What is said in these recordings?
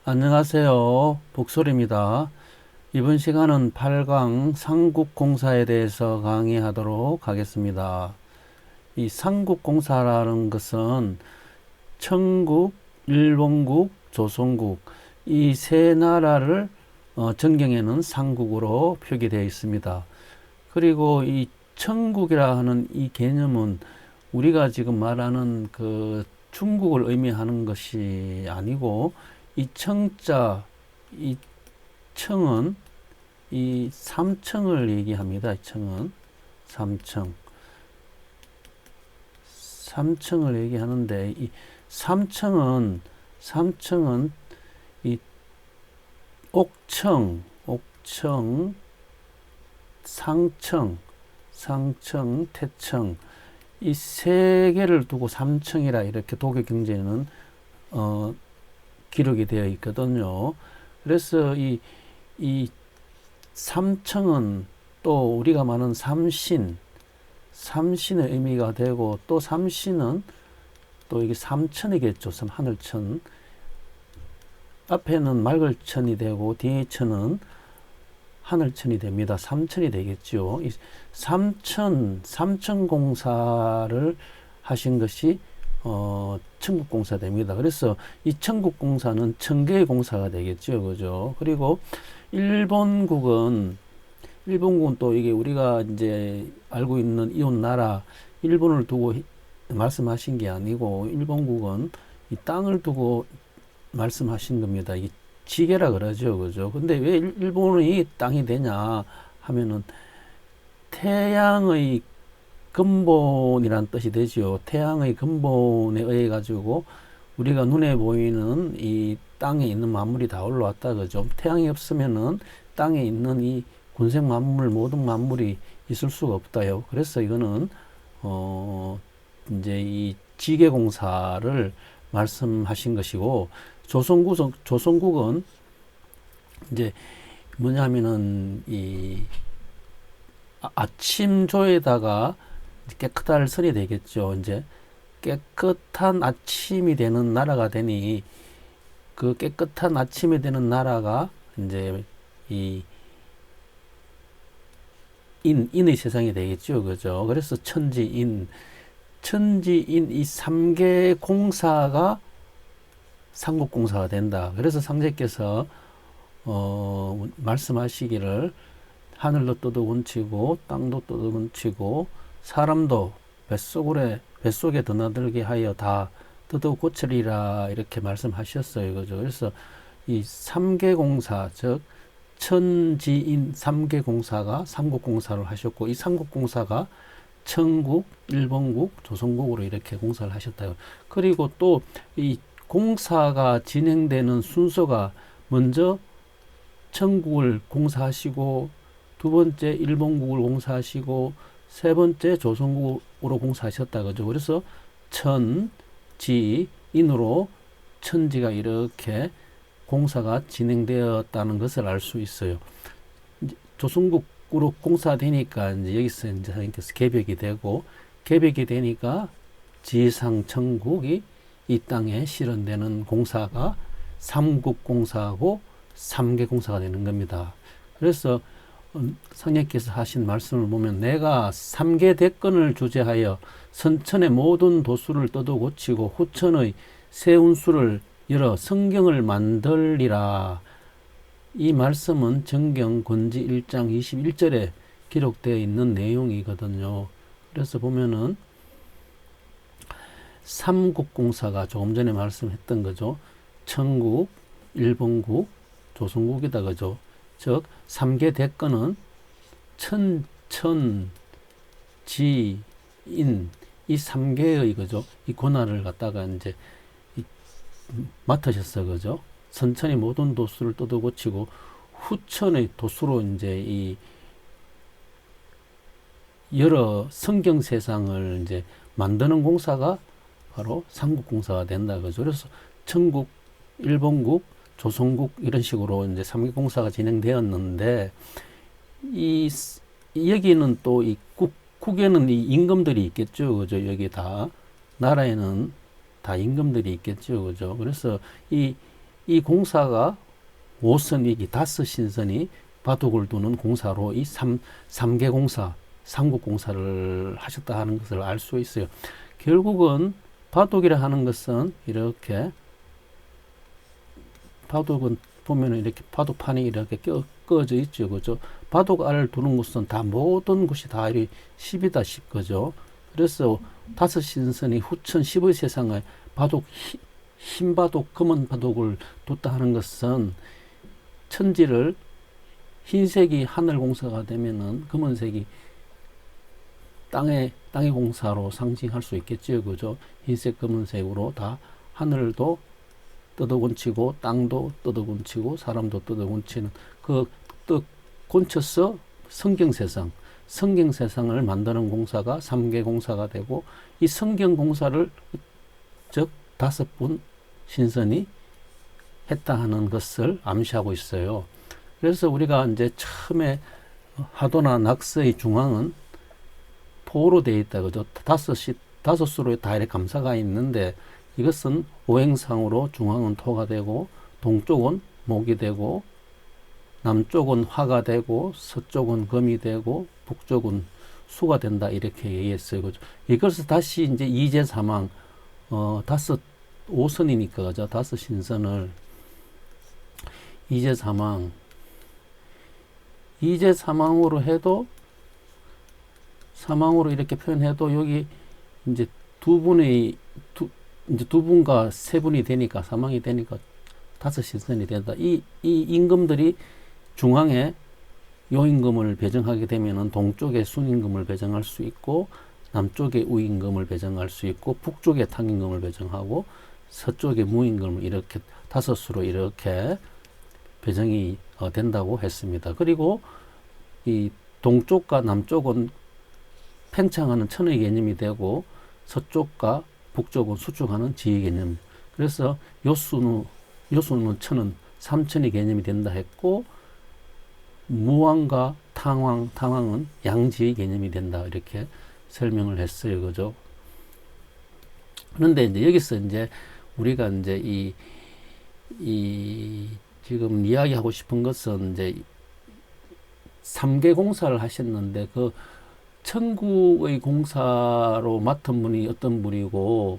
안녕하세요. 복솔입니다. 이번 시간은 8강 삼국공사에 대해서 강의하도록 하겠습니다. 이 삼국공사라는 것은 청국, 일본국, 조선국 이 세 나라를 전경에는 삼국으로 표기되어 있습니다. 그리고 이 청국이라 하는 이 개념은 우리가 지금 말하는 그 중국을 의미하는 것이 아니고 이 청자, 이 청은 이 삼청을 얘기합니다. 이 청은 삼청, 삼청을 얘기하는데 이 삼청은 이 옥청, 상청, 태청 이 세 개를 두고 삼청이라 이렇게 독일 경제는 기록이 되어 있거든요. 그래서 이 삼청은 또 우리가 말하는 삼신의 의미가 되고 또 삼신은 또 이게 삼천이겠죠. 하늘천. 앞에는 맑을 천이 되고 뒤에 천은 하늘천이 됩니다. 삼천이 되겠죠. 이 삼천공사를 하신 것이 청국공사 됩니다. 그래서 이 청국공사는 청개의 공사가 되겠죠. 그죠? 그리고 일본국은 또 이게 우리가 이제 알고 있는 이웃 나라 일본을 두고 말씀하신 게 아니고 일본국은 이 땅을 두고 말씀하신 겁니다. 이 지게라 그러죠. 그죠? 근데 왜 일본이 땅이 되냐 하면은 태양의 근본이란 뜻이 되죠. 태양의 근본에 의해 가지고 우리가 눈에 보이는 이 땅에 있는 만물이 다 올라왔다 그죠. 태양이 없으면은 땅에 있는 이 군생 만물 모든 만물이 있을 수가 없다요. 그래서 이거는 이제 이 지계공사를 말씀하신 것이고 조선국은 이제 뭐냐면은 이 아침조에다가 깨끗할 선이 되겠죠. 이제 깨끗한 아침이 되는 나라가 되니 그 깨끗한 아침이 되는 나라가 이제 이 인의 세상이 되겠죠. 그죠? 그래서 천지인 이 3개 공사가 삼국공사가 된다. 그래서 상제께서 말씀하시기를 하늘도 떠도곤치고 땅도 떠도곤치고 사람도 뱃속에 드나들게 하여 다 떠도고치리라 이렇게 말씀하셨어요. 그죠? 그래서 이 3개 공사 즉 천지인 3개 공사가 삼국공사를 하셨고 이 삼국공사가 청국, 일본국, 조선국으로 이렇게 공사를 하셨다. 그리고 또 이 공사가 진행되는 순서가 먼저 청국을 공사하시고 두 번째 일본국을 공사하시고 세 번째 조선국으로 공사하셨다 그죠. 그래서 천지인으로 천지가 이렇게 공사가 진행되었다는 것을 알 수 있어요. 조선국으로 공사되니까 이제 여기서 이제 선생님께서 개벽이 되니까 지상천국이 이 땅에 실현되는 공사가 삼국공사하고 삼계공사가 되는 겁니다. 그래서 성령께서 하신 말씀을 보면 내가 삼계 대권을 주재하여 선천의 모든 도수를 떠도 고치고 후천의 새 운수를 열어 성경을 만들리라. 이 말씀은 정경 권지 1장 21절에 기록되어 있는 내용이거든요. 그래서 보면은 삼국공사가 조금 전에 말씀했던 거죠. 청국, 일본국, 조선국이다 그죠. 즉 3개 대권은 지, 인 이 3개의 그죠. 이 권한을 갖다가 이제 맡으셨어 그죠. 선천의 모든 도수를 떠도 고치고 후천의 도수로 이제 이 여러 성경 세상을 이제 만드는 공사가 바로 삼국공사가 된다 그죠. 그래서 청국, 일본국, 조선국 이런 식으로 이제 삼국공사가 진행되었는데 여기는 또 이 국에는 이 임금들이 있겠죠. 그죠. 여기 다 나라에는 다 임금들이 있겠죠. 그죠. 그래서 이 이 공사가 5선이기 5신선이 바둑을 두는 공사로 이 3개 공사, 삼국 공사를 하셨다 하는 것을 알 수 있어요. 결국은 바둑이라 하는 것은 이렇게 바둑은 보면은 이렇게 바둑판이 이렇게 꺼져 있죠. 그죠? 바둑알을 두는 것은 다 모든 것이 다 10이다 10 그죠? 그래서 5신선이 후천 10의 세상에 바둑 흰 바둑, 검은 바둑을 뒀다 하는 것은 천지를 흰색이 하늘 공사가 되면은 검은색이 땅의 공사로 상징할 수 있겠죠. 그죠? 흰색, 검은색으로 다 하늘도 뜯어곤치고 땅도 뜯어곤치고 사람도 뜯어곤치는 그 곤쳐서 성경세상을 만드는 공사가 3개 공사가 되고 이 성경 공사를 즉 5분 신선이 했다 하는 것을 암시하고 있어요. 그래서 우리가 이제 처음에 하도나 낙서의 중앙은 포로 되어 있다. 그죠? 5수로 다 이렇게 감사가 있는데 이것은 오행상으로 중앙은 토가 되고 동쪽은 목이 되고 남쪽은 화가 되고 서쪽은 금이 되고 북쪽은 수가 된다 이렇게 얘기했어요. 그죠? 이것을 다시 이제 이제사망 5선이니까 그죠? 5신선을 이제사망으로 해도 사망으로 이렇게 표현해도 여기 이제 두 분과 세 분이 되니까 사망이 되니까 5신선이 된다. 이 임금들이 중앙에 요임금을 배정하게 되면은 동쪽에 순임금을 배정할 수 있고 남쪽에 우임금을 배정할 수 있고 북쪽에 탕임금을 배정하고 서쪽에 무임금을 이렇게 5수로 이렇게 배정이 된다고 했습니다. 그리고 이 동쪽과 남쪽은 팽창하는 천의 개념이 되고 서쪽과 북쪽은 수축하는 지의 개념. 그래서 요수는 천은 삼천의 개념이 된다 했고 무왕과 탕왕은 양지의 개념이 된다 이렇게 설명을 했어요. 그죠? 그런데 이제 여기서 이제 우리가 이제 이 지금 이야기하고 싶은 것은 이제 3개 공사를 하셨는데 그 천국의 공사로 맡은 분이 어떤 분이고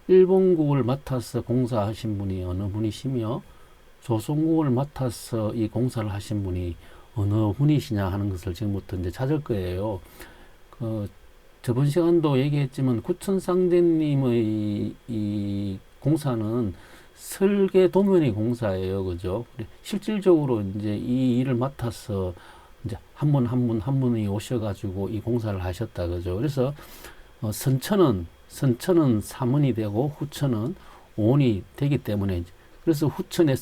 일본국을 맡아서 공사하신 분이 어느 분이시며 조선국을 맡아서 이 공사를 하신 분이 어느 분이시냐 하는 것을 지금부터 이제 찾을 거예요. 저번 시간도 얘기했지만 구천상제님의 이 공사는 설계 도면의 공사예요. 그죠? 실질적으로 이제 이 일을 맡아서 이제 한 분이 오셔가지고 이 공사를 하셨다. 그죠? 그래서, 선천은 3원이 되고 후천은 5원이 되기 때문에 그래서 후천의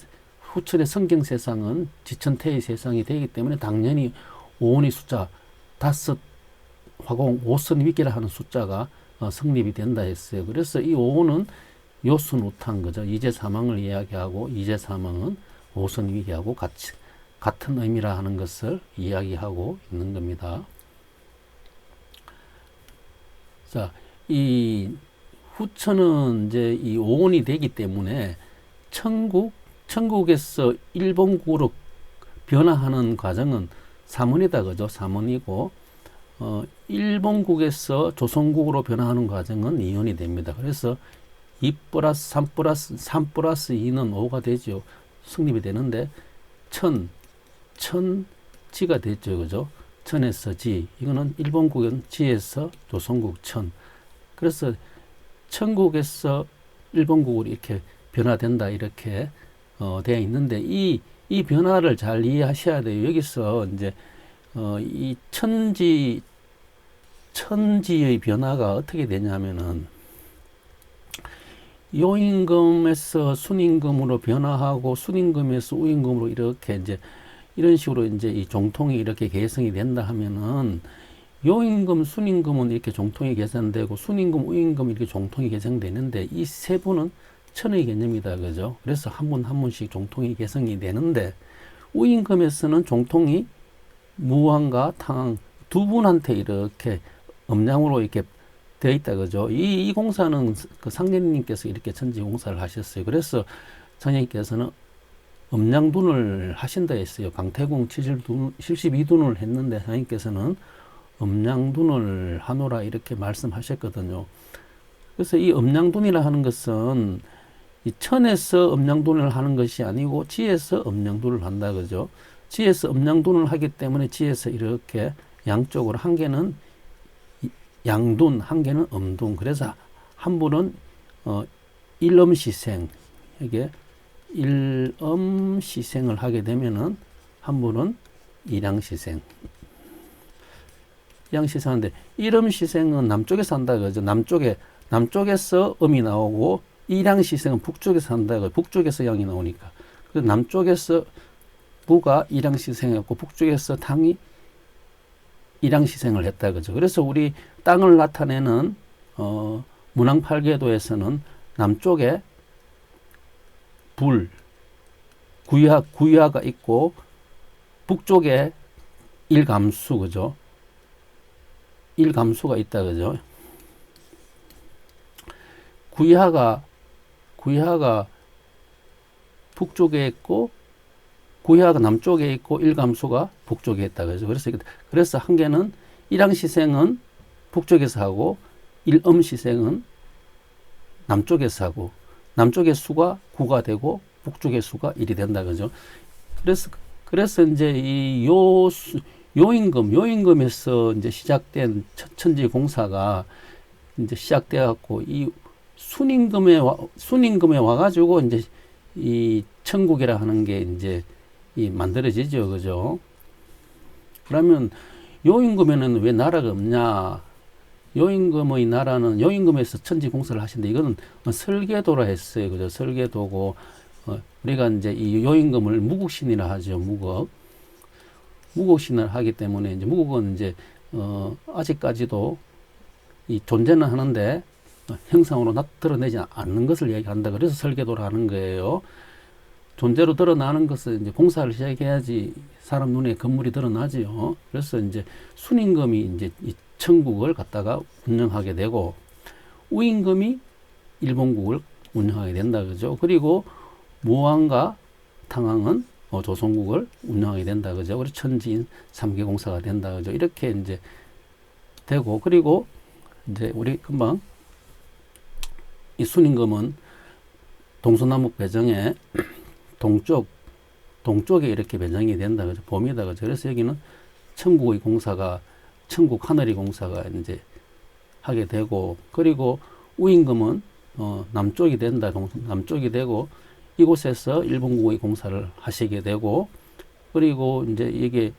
성경세상은 지천태의 세상이 되기 때문에 당연히 5원의 숫자 5 화공 5선 위계라 하는 숫자가 성립이 된다 했어요. 그래서 이 5원은 요순우탕 거죠. 이제사망을 이야기하고 이제사망은 5선 위계하고 같은 의미라 하는 것을 이야기하고 있는 겁니다. 자, 이 후천은 이제 이 5원이 되기 때문에 천국에서 일본국으로 변화하는 과정은 3원이다. 그죠? 3원이고, 일본국에서 조선국으로 변화하는 과정은 2원이 됩니다. 그래서 2 플러스 3 플러스 2는 5가 되죠. 성립이 되는데, 천지가 됐죠. 그죠? 천에서 지. 이거는 일본국은 지에서 조선국 천. 그래서 천국에서 일본국으로 이렇게 변화된다. 이렇게 되어 있는데, 이 변화를 잘 이해하셔야 돼요. 여기서 이제, 이 천지의 변화가 어떻게 되냐면은, 요임금에서 순임금으로 변화하고, 순임금에서 우임금으로 이렇게 이제, 이런 식으로 이제 이 종통이 이렇게 개성이 된다 하면은, 요임금, 순임금은 이렇게 종통이 개선되고, 순임금, 우임금 이렇게 종통이 개성되는데, 이 세 분은 천의 개념이다. 그죠? 그래서 한 분씩 종통이 개성이 되는데, 우임금에서는 종통이 무왕과 탕왕 두 분한테 이렇게 음양으로 이렇게 되어 있다. 그죠? 이 공사는 그 상제님께서 이렇게 천지 공사를 하셨어요. 그래서 선생님께서는 음양둔을 하신다 했어요. 강태공 72dun을 했는데 선생님께서는 음양둔을 하노라 이렇게 말씀하셨거든요. 그래서 이 음양둔이라 하는 것은 이 천에서 음양둔을 하는 것이 아니고 지에서 음양둔을 한다 그죠. 지에서 음양둔을 하기 때문에 지에서 이렇게 양쪽으로 한 개는 양둔, 한 개는 음둔. 그래서 한 분은 일음시생, 이게 일음시생을 하게 되면은 한 분은 일양시생. 일양시생인데 일음시생은 남쪽에서 한다 그죠. 남쪽에서 음이 나오고 일양시생은 북쪽에서 한다 그죠. 북쪽에서 양이 나오니까. 그래서 남쪽에서 부가 일양시생이었고 북쪽에서 탕이 일양시생을 했다 그죠. 그래서 우리 땅을 나타내는 문왕팔계도에서는 남쪽에 불, 구야가 있고 북쪽에 일감수 그죠. 일감수가 있다 그죠. 구야가 북쪽에 있고 구야가 남쪽에 있고 일감수가 북쪽에 있다 그죠. 그래서 한 개는 일양시생은 북쪽에서 하고 일음시생은 남쪽에서 하고 남쪽의 수가 9가 되고 북쪽의 수가 1이 된다 그죠. 그래서 이제 이 요임금에서 이제 시작된 천지공사가 이제 시작돼 갖고 이 순임금에 와가지고 이제 이 천국이라 하는 게 이제 이 만들어지죠 그죠. 그러면 요임금에는 왜 나라가 없냐? 요임금의 나라는 요임금에서 천지공사를 하신데 이거는 설계도라 했어요 그죠. 설계도고 우리가 이제 이 요임금을 무국신이라 하죠. 무국신을 하기 때문에 이제 무국은 이제 아직까지도 이 존재는 하는데 형상으로 드러내지 않는 것을 이야기한다. 그래서 설계도를 하는 거예요. 존재로 드러나는 것은 이제 공사를 시작해야지 사람 눈에 건물이 드러나지요. 그래서 이제 순임금이 이제 이 천국을 갖다가 운영하게 되고 우임금이 일본국을 운영하게 된다 그죠. 그리고 무왕과 탕왕은 조선국을 운영하게 된다 그죠. 그래서 천지인 3개 공사가 된다 그죠. 이렇게 이제 되고 그리고 이제 우리 금방 이 순임금은 동서남북 배정에 동쪽에 이렇게 배정이 된다 그죠. 봄이다 그죠. 그래서 여기는 천국의 공사가 천국 하늘의 공사가 이제 하게 되고 그리고 우임금은 남쪽이 된다. 남쪽이 되고 이곳에서 일본국의 공사를 하시게 되고 그리고 이제 이게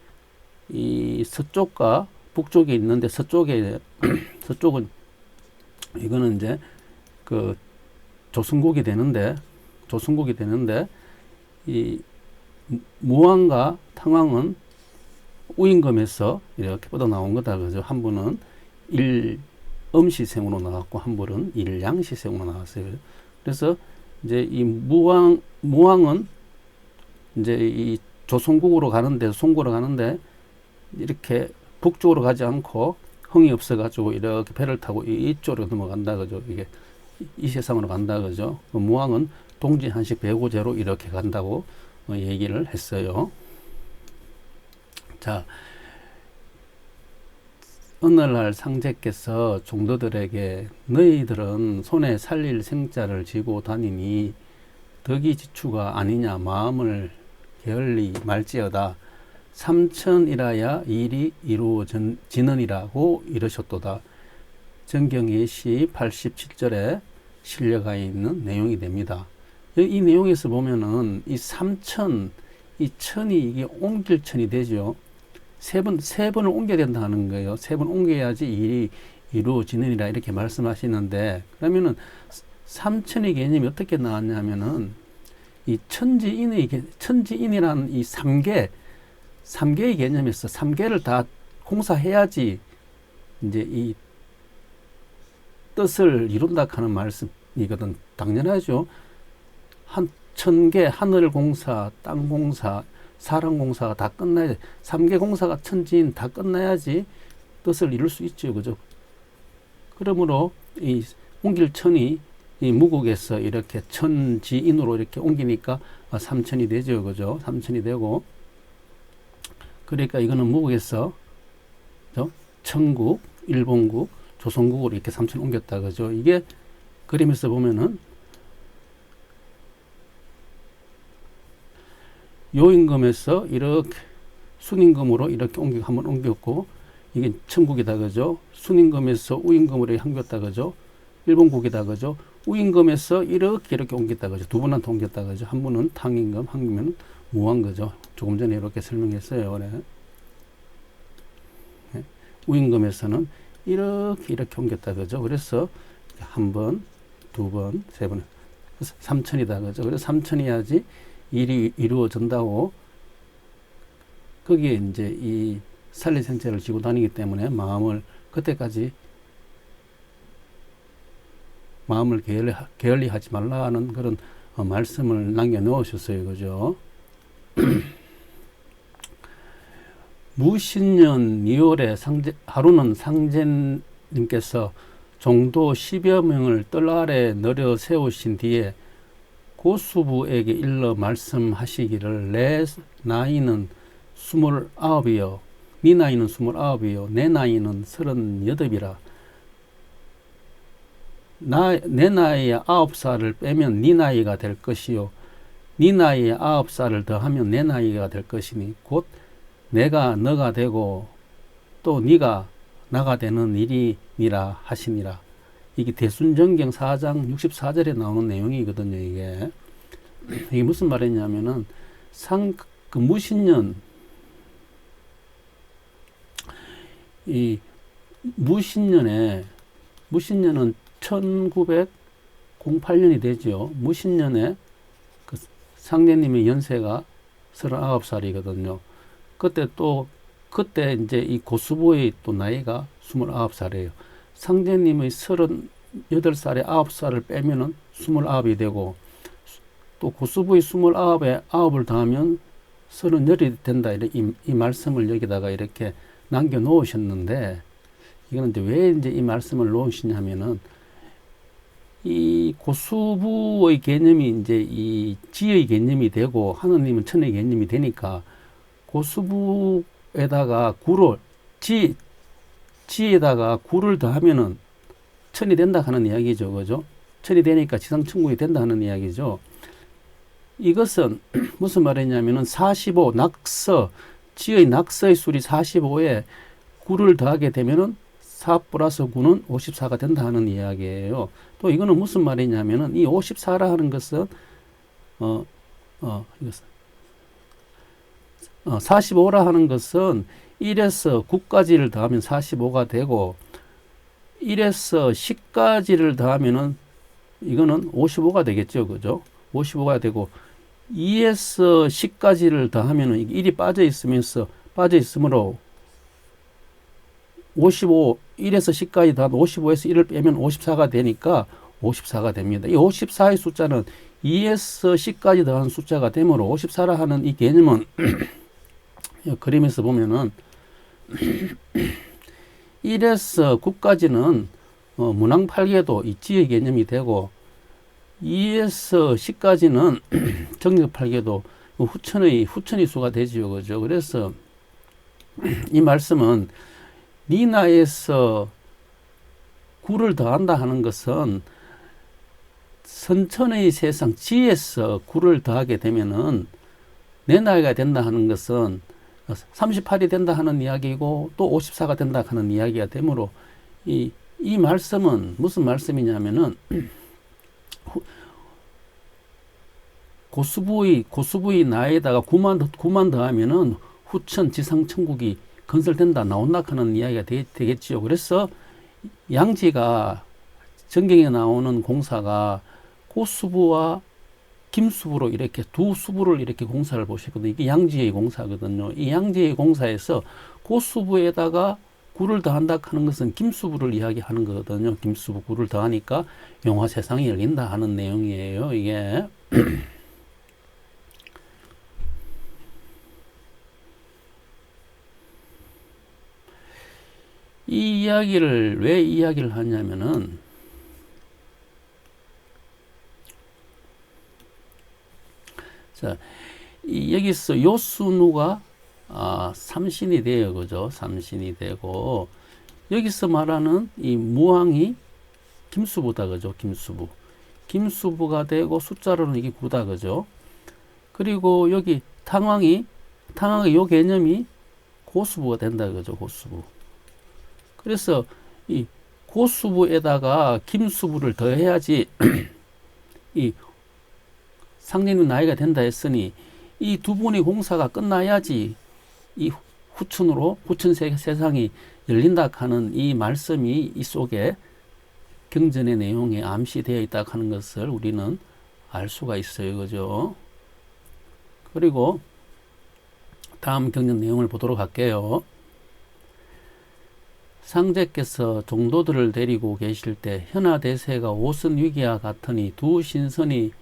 이 서쪽과 북쪽에 있는데 서쪽은 이거는 이제 그 조선국이 되는데 이 무왕과 탕왕은 우임금에서 이렇게 뻗어 나온 거다 그죠. 한 분은 일음시생으로 나왔고 한 분은 일양시생으로 나왔어요. 그래서 이제 이 무왕은 이제 이 조선국으로 가는데 송구로 가는데 이렇게 북쪽으로 가지 않고 흥이 없어가지고 이렇게 배를 타고 이쪽으로 넘어간다 그죠. 이게 이 세상으로 간다 그죠. 무왕은 동진한식 배고제로 이렇게 간다고 얘기를 했어요. 자, 오늘날 상제께서 종도들에게 너희들은 손에 살릴 생자를 쥐고 다니니 덕이지추가 아니냐 마음을 게을리 말지어다. 삼천이라야 일이 이루어지느니라고 이르셨도다. 정경예시 87절에 실려가 있는 내용이 됩니다. 이 내용에서 보면은 이 삼천, 이 천이 이게 옮길 천이 되죠. 세 번을 옮겨야 된다는 거예요. 세 번 옮겨야지 일이 이루어지느니라 이렇게 말씀하시는데 그러면은 삼천의 개념이 어떻게 나왔냐면은 이 천지인이라는 이 3개의 개념에서 3개를 다 공사해야지 이제 이 뜻을 이룬다 하는 말씀이거든. 당연하죠. 한 1000개 하늘 공사, 땅 공사, 사람 공사가 다 끝나야지. 3개 공사가 천지인 다 끝나야지 뜻을 이룰 수 있죠. 그죠? 그러므로 이 옮길 천이 이 무국에서 이렇게 천지인으로 이렇게 옮기니까 삼천이 되죠. 그죠? 삼천이 되고, 그러니까 이거는 무국에서 청국, 일본국, 조선국으로 이렇게 삼천 옮겼다. 그죠? 이게 그림에서 보면은 요임금에서 이렇게 순임금으로 이렇게 한번 옮겼고, 이게 청국이다. 그죠? 순임금에서 우임금으로 옮겼다. 그죠? 일본국이다. 그죠? 우임금에서 이렇게 옮겼다. 그죠? 두 분한테 옮겼다. 그죠? 한 분은 탕임금, 한 분은 무왕. 그죠? 조금 전에 이렇게 설명했어요. 그래. 네. 우임금에서는 이렇게 옮겼다. 그죠? 그래서 한 번, 두 번, 세 번, 삼천이다. 그죠? 그래서 삼천이야지 일이 이루어진다고, 거기에 이제 이 살리생체를 지고 다니기 때문에 그때까지 마음을 게을리 하지 말라는 그런 말씀을 남겨 놓으셨어요. 그죠? 무신년 2월에 하루는 상제님께서 종도 10여 명을 뜰 아래 내려 세우신 뒤에 고수부에게 일러 말씀하시기를, 내 나이는 29이요, 네 나이는 29이요, 내 나이는 38이라. 내 나이에 9살을 빼면 네 나이가 될 것이요, 네 나이에 9살을 더하면 내 나이가 될 것이니 곧 내가 너가 되고 또 네가 나가 되는 일이니라 하시니라. 이게 대순전경 4장 64절에 나오는 내용이거든요. 이게 무슨 말이냐면은 그 무신년, 이 무신년은 1908년이 되죠. 무신년에 그 상제님의 연세가 39살이거든요. 그때 이제 이 고수부의 또 나이가 29살이에요. 상제님의 38살에 9살을 빼면은 29이 되고, 또 고수부의 29에 9을 더하면 38이 된다. 이 말씀을 여기다가 이렇게 남겨 놓으셨는데, 이거는 이제 왜 이제 이 말씀을 놓으시냐면은, 이 고수부의 개념이 이제 이 지의 개념이 되고, 하느님은 천의 개념이 되니까, 고수부에다가 지에다가 구를 더하면은 천이 된다 하는 이야기죠. 그죠? 천이 되니까 지상천국이 된다 하는 이야기죠. 이것은 무슨 말이냐면은 45, 지의 낙서의 수리 45에 구를 더하게 되면은 4 플러스 9는 54가 된다 하는 이야기예요. 또 이거는 무슨 말이냐면은 이 54라 하는 것은 45라 하는 것은 1에서 9까지를 더하면 45가 되고, 1에서 10까지를 더하면은 이거는 55가 되겠죠. 그죠? 55가 되고, 2에서 10까지를 더하면은 1이 빠져 있으므로 55, 1에서 10까지 더하면 55에서 1을 빼면 54가 되니까 54가 됩니다. 이 54의 숫자는 2에서 10까지 더한 숫자가 되므로 54라 하는 이 개념은 그림에서 보면은 1에서 9까지는 문왕팔계도 이 지의 개념이 되고, 2에서 10까지는 정력팔계도 후천의 수가 되지요. 그죠? 그래서 이 말씀은 네 나이에서 9를 더한다 하는 것은 선천의 세상 지에서 9를 더하게 되면은 내 나이가 된다 하는 것은 38이 된다 하는 이야기고, 또 54가 된다 하는 이야기가 되므로, 이 말씀은 무슨 말씀이냐면은 고수부의 나이에다가 9만 더하면은 후천 지상천국이 건설된다, 나온다 하는 이야기가 되겠지요. 그래서 양지가 전경에 나오는 공사가 고수부와 김수부로 이렇게 두 수부를 이렇게 공사를 보시거든요. 이게 양지의 공사거든요. 이 양지의 공사에서 고수부에다가 구를 더한다 하는 것은 김수부를 이야기하는 거거든요. 김수부 구를 더하니까 영화 세상이 열린다 하는 내용이에요. 이게 왜 이야기를 하냐면은 자, 여기서 요순우가 삼신이 돼요. 그죠? 삼신이 되고, 여기서 말하는 이 무왕이 김수부다. 그죠? 김수부. 김수부가 되고, 숫자로는 이게 9다. 그죠? 그리고 여기 탕왕의 요 개념이 고수부가 된다. 그죠? 고수부. 그래서 이 고수부에다가 김수부를 더해야지 이 상제님 나이가 된다 했으니 이 두 분의 공사가 끝나야지 이 후춘으로 후춘 세상이 열린다 하는 이 말씀이 이 속에 경전의 내용에 암시되어 있다 하는 것을 우리는 알 수가 있어요. 그죠? 그리고 다음 경전 내용을 보도록 할게요. 상제께서 종도들을 데리고 계실 때 현하대세가 오선 위기와 같으니 두 신선이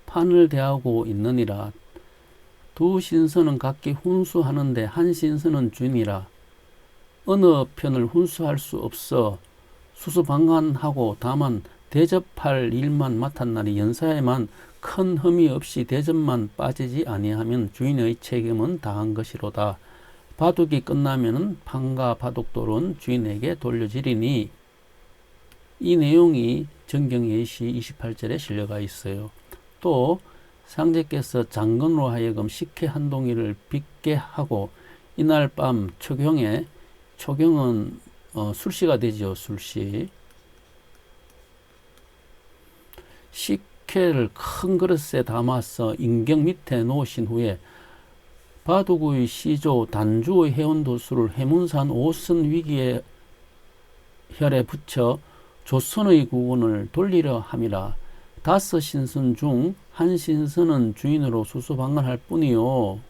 판을 대하고 있느니라. 두 신선은 각기 훈수하는데 한 신선은 주인이라. 어느 편을 훈수할 수 없어 수수방관하고 다만 대접할 일만 맡았나니 연사에만 큰 흠이 없이 대접만 빠지지 아니하면 주인의 책임은 다한 것이로다. 바둑이 끝나면은 판과 바둑돌은 주인에게 돌려지리니. 이 내용이 정경예시 28절에 실려가 있어요. 또 상제께서 장건으로 하여금 식혜 한 동이를 빚게 하고 이날 밤 초경은 술시가 되죠. 술시. 식혜를 큰 그릇에 담아서 인경 밑에 놓으신 후에 바둑의 시조 단주의 해운도수를 해문산 오선 위기의 혈에 붙여 조선의 국원을 돌리려 함이라. 5 신선 중 한 신선은 주인으로 수수방관할 뿐이요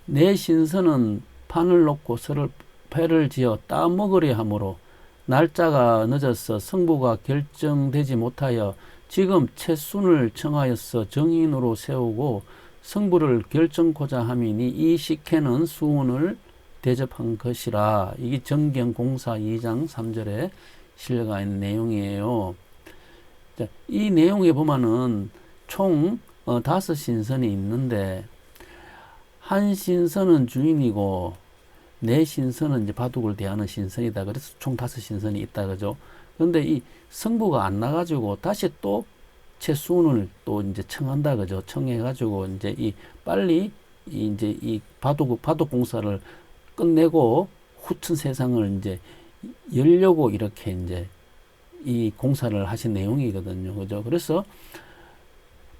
4 신선은 판을 놓고 서로 패를 지어 따먹으려 하므로 날짜가 늦어서 승부가 결정되지 못하여 지금 채순을 청하여서 정인으로 세우고 승부를 결정코자 함이니 이 식혜는 수운을 대접한 것이라. 이게 정경공사 2장 3절에 실려가 있는 내용이에요. 자, 이 내용에 보면은 총 5 신선이 있는데 한 신선은 주인이고 4 신선은 이제 바둑을 대하는 신선이다. 그래서 총 5 신선이 있다. 그죠? 그런데 이 승부가 안 나가지고 다시 또 채수운을 또 이제 청한다. 그죠? 청해가지고 이제 빨리 이제 이 바둑 공사를 끝내고 후춘 세상을 이제 열려고 이렇게 이제 이 공사를 하신 내용이거든요. 그죠? 그래서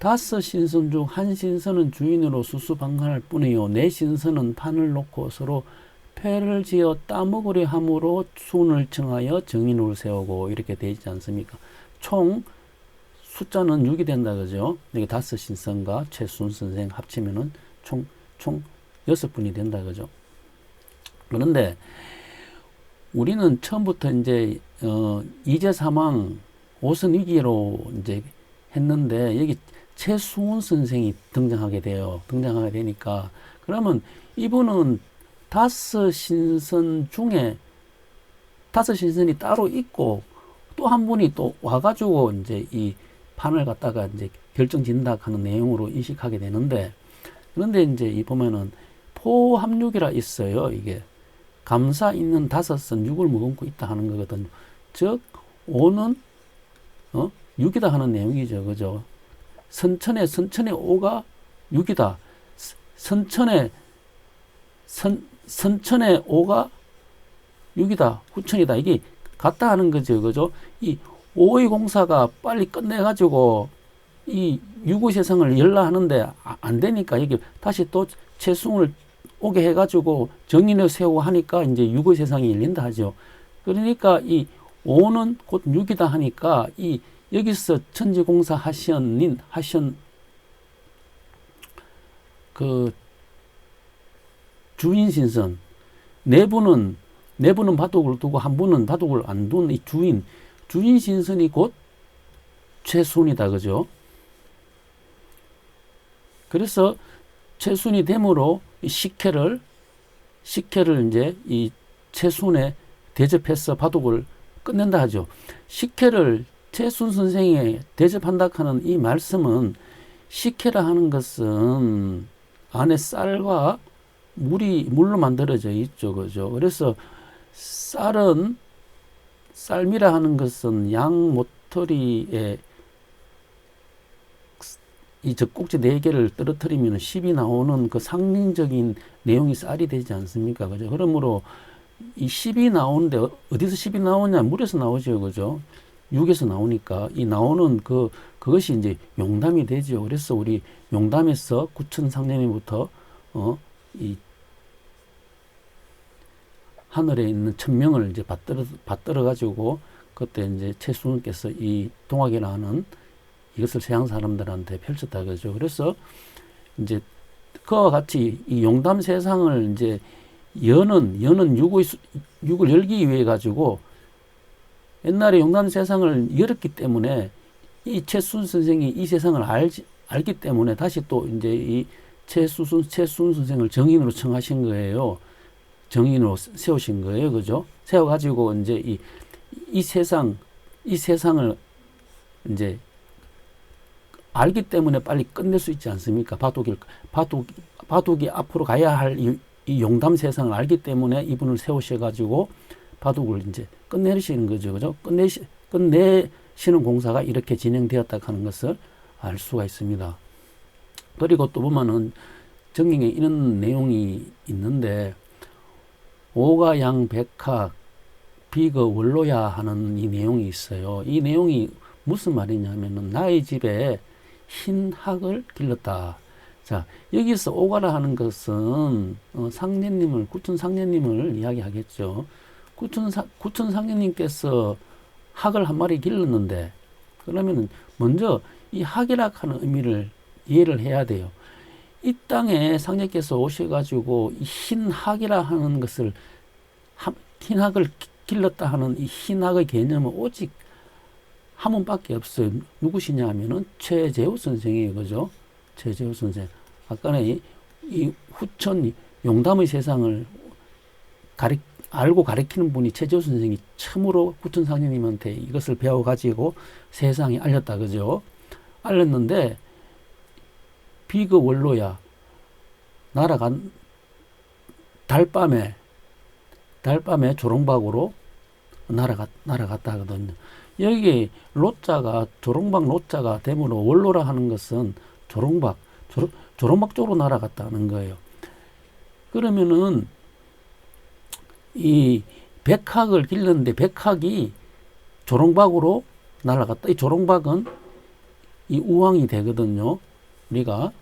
5 신선 중 한 신선은 주인으로 수수방관할 뿐이요 4 신선은 판을 놓고 서로 패를 지어 따먹으려 함으로 수운을 청하여 정인으로 세우고 이렇게 되어 있지 않습니까? 총 숫자는 6이 된다. 그죠? 이게 5 신선과 최순 선생 합치면은 총 6분이 된다. 그죠? 그런데 우리는 처음부터 이제 이제사망 오선 위기로 이제 했는데 여기 최수훈 선생이 등장하게 되니까 그러면 이분은 5 신선 중에 5 신선이 따로 있고 또 한 분이 또 와가지고 이제 이 판을 갖다가 이제 결정진다 하는 내용으로 인식하게 되는데 그런데 이제 이 보면은 포함육이라 있어요. 이게 감사 있는 5은 6을 머금고 있다 하는 거거든요. 즉 5는 6이다 하는 내용이죠. 그죠? 선천의 5가 6이다. 선천의 5가 6이다. 후천이다. 이게 같다 하는 거죠. 그죠? 이 5의 공사가 빨리 끝내가지고 이 6의 세상을 열라 하는데 안 되니까 이게 다시 또 채숭을 오게 해가지고 정인을 세우고 하니까 이제 6의 세상이 열린다 하죠. 그러니까 이 5는 곧 6이다 하니까 이 여기서 천지공사 하시언 그 주인 신선 네 분은 바둑을 두고 한 분은 바둑을 안 둔 이 주인 신선이 곧 최순이다. 그죠? 그래서 최순이 됨으로 식혜를 이제 이 최순에 대접해서 바둑을 끝낸다 하죠. 식혜를 최순 선생이 대접한다 하는 이 말씀은 식혜라 하는 것은 안에 쌀과 물로 만들어져 있죠. 그죠? 그래서 쌀미라 하는 것은 양 모서리에 이 젖꼭지 4개를 떨어뜨리면 10이 나오는 그 상징적인 내용이 쌀이 되지 않습니까? 그죠? 그러므로 이 10이 나오는데 어디서 10이 나오냐? 물에서 나오죠. 그죠? 육에서 나오니까 이 나오는 그것이 이제 용담이 되죠. 그래서 우리 용담에서 구천상념이부터 이 하늘에 있는 천명을 이제 받들어 가지고 그때 이제 최순께서 이 동학이라는 이것을 서양 사람들한테 펼쳤다 그죠. 그래서 이제 그와 같이 이 용담 세상을 이제 여는 육을 열기 위해 가지고 옛날에 용담 세상을 열었기 때문에 이 최순 선생이 이 세상을 알기 때문에 다시 또 이제 이 최순 선생을 정인으로 청하신 거예요. 정인으로 세우신 거예요. 그죠? 세워가지고 이제 이 세상을 이제 알기 때문에 빨리 끝낼 수 있지 않습니까? 바둑이 앞으로 가야 할 이 용담 세상을 알기 때문에 이분을 세우셔가지고 바둑을 이제 끝내시는 거죠. 그죠? 끝내시는 공사가 이렇게 진행되었다 하는 것을 알 수가 있습니다. 그리고 또 보면은 정경에 이런 내용이 있는데, 오가양 백학 비거 원로야 하는 이 내용이 있어요. 이 내용이 무슨 말이냐면은 나의 집에 흰 학을 길렀다. 자, 여기서 오가라 하는 것은 상례님을, 구천 상례님을 이야기하겠죠. 구천 상례님께서 학을 한 마리 길렀는데, 그러면은 먼저 이 학이라 하는 의미를 이해를 해야 돼요. 이 땅에 상례께서 오셔가지고 이 흰학이라 하는 것을, 흰학을 길렀다 하는 이 흰학의 개념은 오직 한 분밖에 없어요. 누구시냐 하면은 최재우 선생이에요. 그죠? 최재우 선생. 아까는 이 후천 용담의 세상을 알고 가르치는 분이 최재우 선생이 처음으로 구천 상례님한테 이것을 배워가지고 세상에 알렸다. 그죠? 알렸는데, 비그 원로야. 날아간 달밤에 조롱박으로 날아갔다 하거든요. 여기 로자가 조롱박 로자가 되므로 원로라 하는 것은 조롱박 쪽으로 날아갔다는 거예요. 그러면은 이 백학을 길렀는데 백학이 조롱박으로 날아갔다. 이 조롱박은 이 우왕이 되거든요. 우리가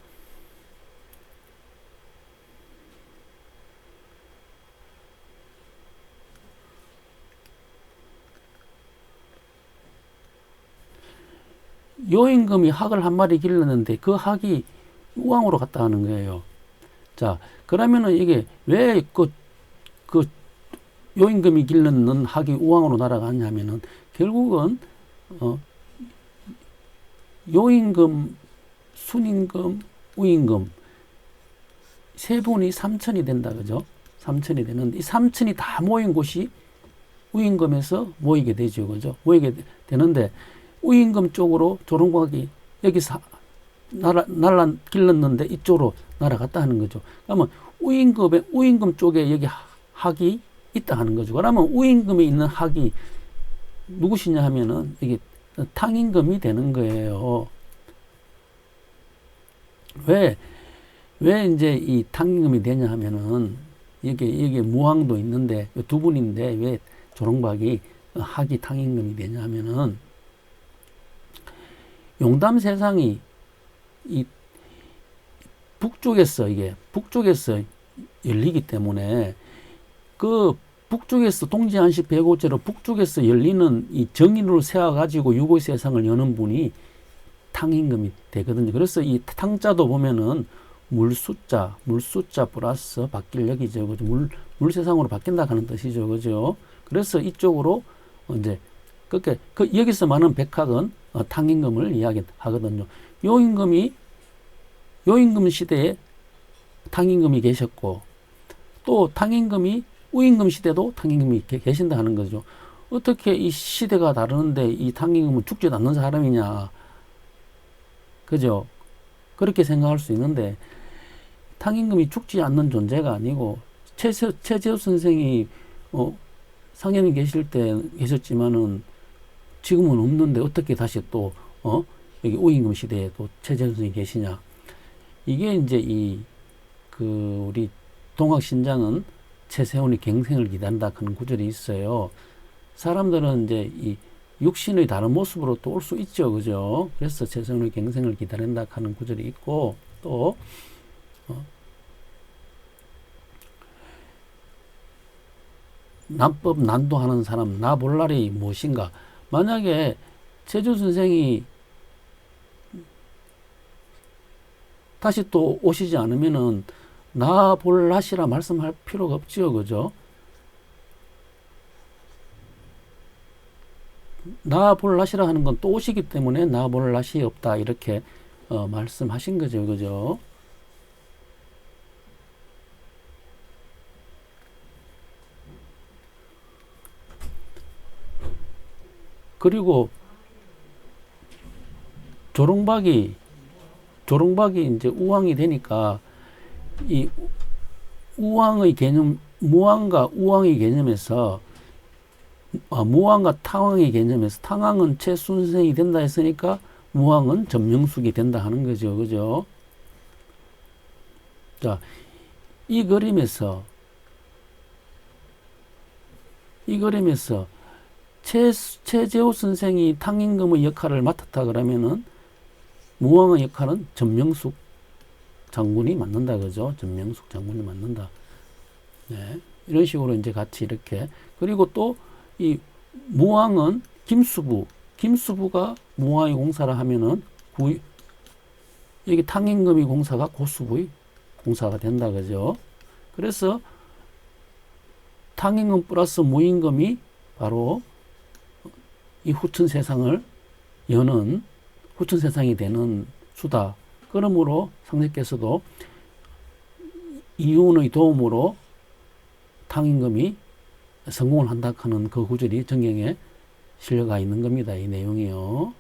요임금이 학을 한 마리 길렀는데 그 학이 우왕으로 갔다 하는 거예요. 자, 그러면은 이게 왜 그 요임금이 길렀는 학이 우왕으로 날아가냐면은 결국은 요임금, 순임금, 우임금 세 분이 삼천이 된다. 그죠? 삼천이 되는데 이 삼천이 다 모인 곳이 우임금에서 모이게 되죠. 그죠? 모이게 되는데 우임금 쪽으로 조롱박이 여기서 길렀는데 이쪽으로 날아갔다 하는 거죠. 그러면 우임금 쪽에 여기 학이 있다 하는 거죠. 그러면 우임금에 있는 학이 누구시냐 하면은 이게 탕임금이 되는 거예요. 왜 이제 이 탕임금이 되냐 하면은 이게 무왕도 있는데 두 분인데 왜 조롱박이 학이 탕임금이 되냐 하면은 용담 세상이 이 북쪽에서 열리기 때문에 그 북쪽에서 동지안식 백오제로 북쪽에서 열리는 이 정인으로 세워가지고 유고의 세상을 여는 분이 탕임금이 되거든요. 그래서 이 탕자도 보면은 물수자 플러스 바뀔 여기죠. 그죠? 물 세상으로 바뀐다 하는 뜻이죠. 그죠? 그래서 이쪽으로 이제 여기서 말하는 백학은 탕임금을 이야기하거든요. 요임금 시대에 탕임금이 계셨고 또 우임금 시대도 탕임금이 계신다 하는 거죠. 어떻게 이 시대가 다르는데 이 탕임금은 죽지도 않는 사람이냐. 그죠? 그렇게 생각할 수 있는데 탕임금이 죽지 않는 존재가 아니고 최재호 선생이 상현에 계실 때 계셨지만은 지금은 없는데 어떻게 다시 또 여기 오임금 시대에 또 최재호 선생이 계시냐. 이게 이제 우리 동학신장은 최세원이 갱생을 기다린다 하는 구절이 있어요. 사람들은 이제 이 육신의 다른 모습으로 또 올 수 있죠. 그죠? 그래서 최세원의 갱생을 기다린다 하는 구절이 있고, 또 난법 난도하는 사람 나 볼 날이 무엇인가. 만약에 최재호 선생이 다시 또 오시지 않으면은 나 볼 낯이라 말씀할 필요가 없죠. 그죠? 나 볼 낯이라 하는 건 또 오시기 때문에 나 볼 낯이 없다. 이렇게 말씀하신 거죠. 그죠? 그리고 조롱박이 이제 우왕이 되니까 이 우왕의 개념, 무왕과 우왕의 개념에서 무왕과 탕왕의 개념에서 탕왕은 최순생이 된다 했으니까 무왕은 점명숙이 된다 하는 거죠. 그죠? 자, 이 그림에서 최재호 선생이 탕임금의 역할을 맡았다 그러면은 무왕의 역할은 전명숙 장군이 맡는다. 그죠? 전명숙 장군이 맡는다. 네. 이런 식으로 이제 같이 이렇게. 그리고 또 이 무왕은 김수부가 무왕의 공사를 하면은 여기 탕임금의 공사가 고수부의 공사가 된다. 그죠? 그래서 탕임금 플러스 무임금이 바로 이 후천 세상을 여는 후천 세상이 되는 수다. 그러므로 상대께서도 이윤의 도움으로 탕임금이 성공을 한다 하는 그 구절이 정경에 실려가 있는 겁니다. 이 내용이요.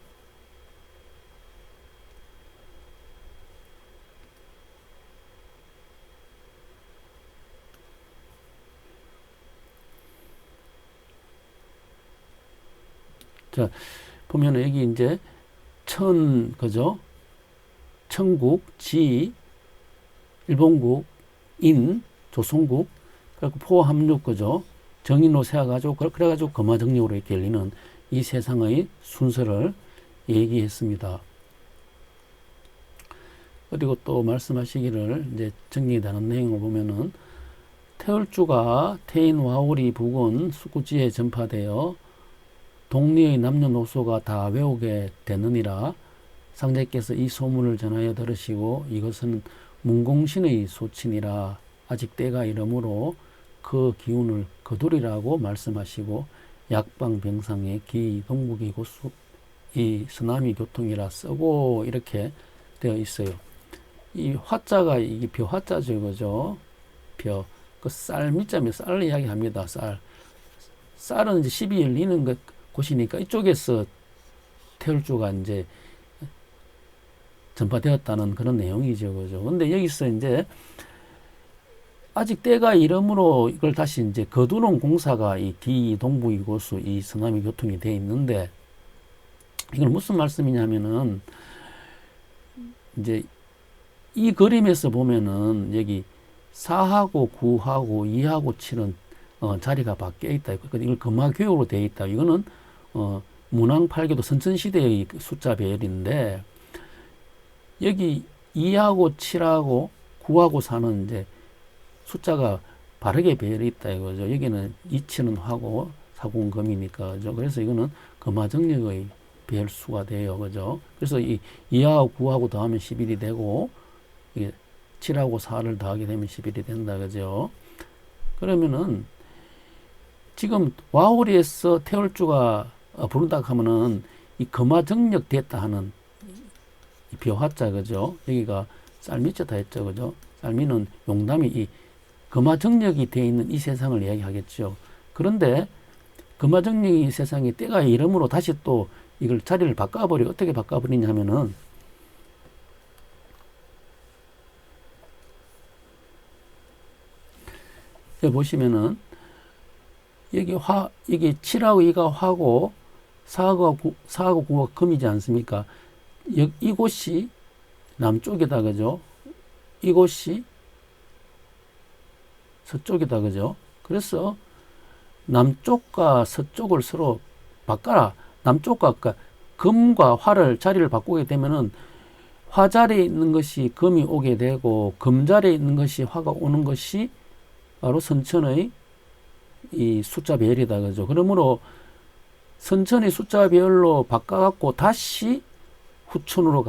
자, 보면은 여기 이제 그죠? 천국, 지, 일본국, 조선국, 그리고 포함육, 그죠? 정인으로 세워가지고, 그래가지고 거마정력으로 이렇게 열리는 이 세상의 순서를 얘기했습니다. 그리고 또 말씀하시기를 이제 정리되는 내용을 보면은 태울주가 태인 와오리 북은 수구지에 전파되어 동리의 남녀노소가 다 외우게 되느니라. 상제께서 이 소문을 전하여 들으시고 이것은 문공신의 소친이라 아직 때가 이러므로 그 기운을 거두리라고 말씀하시고 약방병상의 기 동북이 고수 이 서남이 교통이라 쓰고 이렇게 되어 있어요. 이 화자가 이게 벼 화자죠. 그죠? 벼. 그 쌀 밑자면 쌀을 이야기합니다. 쌀은 이제 10이 열리는 곳이니까 이쪽에서 태울주가 이제 전파되었다는 그런 내용이죠. 그죠? 근데 여기서 이제 아직 때가 이러므로 이걸 다시 이제 거두는 공사가 이 동북이 고수 이 서남이 교통이 되어 있는데 이건 무슨 말씀이냐면은 이제 이 그림에서 보면은 여기 4하고 9하고 2하고 7은 자리가 바뀌어 있다. 이걸 금화교육으로 되어 있다. 이거는 문왕팔교도 선천시대의 숫자 배열인데 여기 2하고 7하고 9하고 4는 이제 숫자가 바르게 배열이 있다 이거죠. 여기는 27은 화고 4군 금이니까 그죠. 그래서 이거는 금화정력의 배열수가 돼요. 그죠. 그래서 이 2하고 9하고 더하면 11이 되고 이게 7하고 4를 더하게 되면 11이 된다. 그죠. 그러면은 지금 와우리에서 태울주가 부른다 하면은 이 금화정력 됐다 하는 이 벼화자 그죠. 여기가 쌀미자다 했죠. 그죠. 쌀미는 용담이 이 금화정력이 되어 있는 이 세상을 이야기하겠죠. 그런데 금화정력이 세상에 때가 이름으로 다시 또 이걸 자리를 바꿔버리고 어떻게 바꿔버리냐 하면은 여기 보시면은 여기 이게 7하고 2가 화고 4하고 9가 금이지 않습니까? 이곳이 남쪽이다, 그죠? 이곳이 서쪽이다, 그죠? 그래서 남쪽과 서쪽을 서로 바꿔라. 남쪽과, 그러니까 금과 화를 자리를 바꾸게 되면은 화 자리에 있는 것이 금이 오게 되고 금 자리에 있는 것이 화가 오는 것이 바로 선천의 이 숫자 배열이다, 그죠? 그러므로 선천의 숫자 배열로 바꿔갖고 다시 후천으로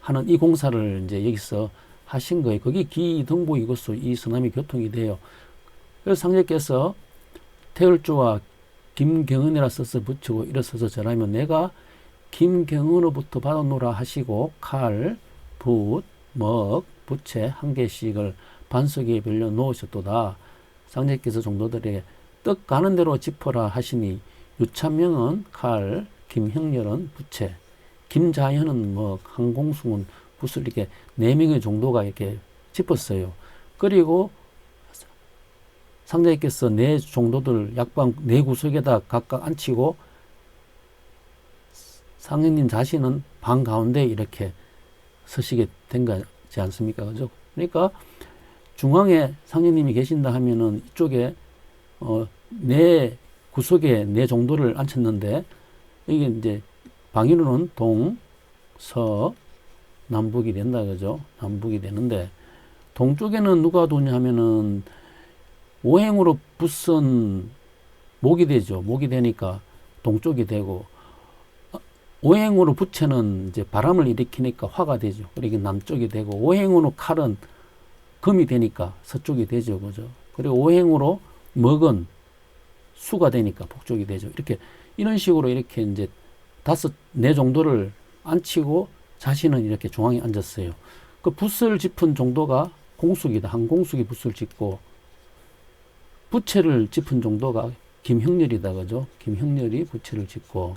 하는 이 공사를 이제 여기서 하신 거예요. 그게 기등복이고서 이 서남이 교통이 돼요. 그래서 상제께서 태을주와 김경은이라 써서 붙이고 일어서서 절하면 내가 김경은으로부터 받아노라 하시고 칼, 붓, 먹, 부채 한 개씩을 반석에 빌려 놓으셨도다. 상제께서 종도들에게 떡 가는 대로 짚어라 하시니 유찬명은 칼, 김형렬은 부채, 김자현은 먹, 한공숙은 붓을 이렇게 4명의 종도가 이렇게 짚었어요. 그리고 상자께서 4 종도들 약방 4구석에다 각각 앉히고 상인님 자신은 방 가운데 이렇게 서시게 된 거지 않습니까? 그죠? 그러니까 중앙에 상인님이 계신다 하면은 이쪽에 4 구석에 4 종도를 앉혔는데 이게 이제 방위로는 동, 서, 남북이 된다, 그죠? 남북이 되는데 동쪽에는 누가 두냐 하면은 오행으로 붓은 목이 되죠. 목이 되니까 동쪽이 되고 오행으로 부채는 이제 바람을 일으키니까 화가 되죠. 그러니까 남쪽이 되고 오행으로 칼은 금이 되니까 서쪽이 되죠, 그죠? 그리고 오행으로 먹은 수가 되니까 북쪽이 되죠. 이렇게 이런 식으로 이렇게 이제 4 정도를 앉히고 자신은 이렇게 중앙에 앉았어요. 그 붓을 짚은 정도가 공숙이다. 한공숙이 붓을 짚고 부채를 짚은 정도가 김형렬이다, 그죠? 김형렬이 부채를 짚고